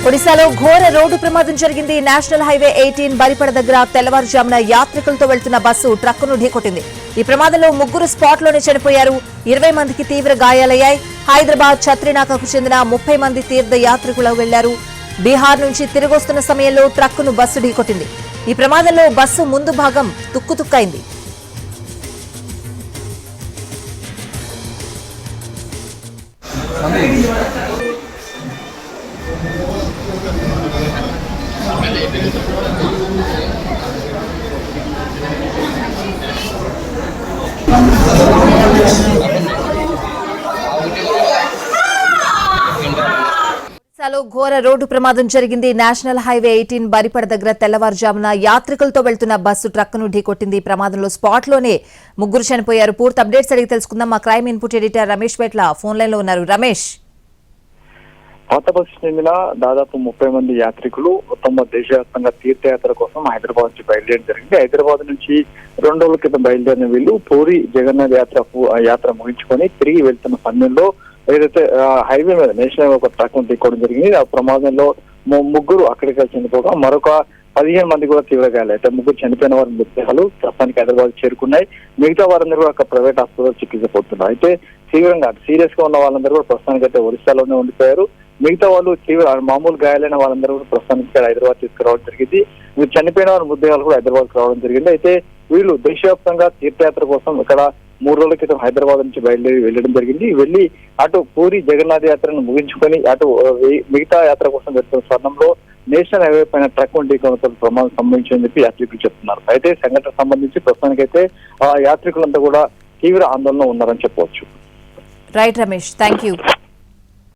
ఒడిశాలో ఘోర రోడ్డు ప్రమాదం జరిగింది. నేషనల్ హైవే 18 బరిపడ దగ్గర తెల్లవారుజామున యాత్రికులతో వెళ్తున్న బస్సు ట్రక్కును ఢీకొట్టింది. ఈ ప్రమాదంలో 3 స్పాట్లోనే చనిపోయారు. 20 మందికి తీవ్ర గాయాలయ్యాయి. హైదరాబాద్ ఛత్రినాకకు చెందిన 30 మంది తీర్థయాత్రికులు వెళ్లారు. బీహార్ నుంచి తిరిగొస్తున్న సమయంలో ట్రక్కును బస్సు ఢీకొట్టింది. ఈ ప్రమాదంలో బస్సు ముందు భాగం తుక్కుతుక్కైంది. ఒడిశాలో ఘోర రోడ్డు ప్రమాదం జరిగింది. నేషనల్ హైవే 18 బరిపడ దగ్గర తెల్లవారుజామున యాత్రికులతో వెళ్తున్న బస్సు ట్రక్కును ఢీకొట్టింది. ఈ ప్రమాదంలో స్పాట్లోనే 3 చనిపోయారు. పూర్తి అప్డేట్స్ అడిగి తెలుసుకుందాం. మా crime input editor Ramesh Petla phone line లో ఉన్నారు. రమేష్, పాత బస్సు చెందిన దాదాపు 30 మంది యాత్రికులు మొత్తం దేశవ్యాప్తంగా తీర్థయాత్ర కోసం హైదరాబాద్ నుంచి బయలుదేరడం జరిగింది. హైదరాబాద్ నుంచి 2 రోజుల క్రితం బయలుదేరిన వీళ్ళు పూరి జగన్నాథ్ యాత్ర ముగించుకొని తిరిగి వెళ్తున్న సమయంలో ఏదైతే హైవే మీద నేషనల్ ఒక ట్రక్ ఢీకోవడం జరిగింది. ఆ ప్రమాదంలో 3 అక్కడికి చనిపోగా మరొక 15 మంది కూడా తీవ్ర గాయాలు. అయితే 3 చనిపోయిన వారి మృతదేహాలు ప్రస్తుతానికి హైదరాబాద్ చేరుకున్నాయి. మిగతా వారందరూ కూడా ఒక ప్రైవేట్ హాస్పిటల్ చికిత్స పొందుతున్నారు. అయితే తీవ్రంగా సీరియస్ గా ఉన్న వాళ్ళందరూ కూడా ప్రస్తుతానికి అయితే ఒడిశాలోనే ఉండిపోయారు. మిగతా వాళ్ళు మామూలు గాయాలైన వాళ్ళందరూ కూడా ప్రస్తుతానికి హైదరాబాద్ తీసుకురావడం జరిగింది. వీరు చనిపోయిన వారి మృతదేహాలు కూడా హైదరాబాద్ రావడం జరిగింది. అయితే వీళ్ళు దేశవ్యాప్తంగా తీర్థయాత్ర కోసం ఇక్కడ 3 రోజుల క్రితం హైదరాబాద్ నుంచి బయలుదేరి వెళ్ళడం జరిగింది. వెళ్లి అటు పూరి జగన్నాథ్ యాత్రను ముగించుకొని అటు మిగతా యాత్ర కోసం వెళ్తున్న స్వర్ణంలో నేషనల్ హైవే పైన ట్రక్ ఢీకొనడంతో ప్రమాదం సంభవించిందని చెప్పి యాత్రికులు చెప్తున్నారు. అయితే సంఘటన సంబంధించి ప్రస్తుతానికైతే ఆ యాత్రికులంతా కూడా తీవ్ర ఆందోళన ఉన్నారని చెప్పవచ్చు. Right Ramesh, thank you.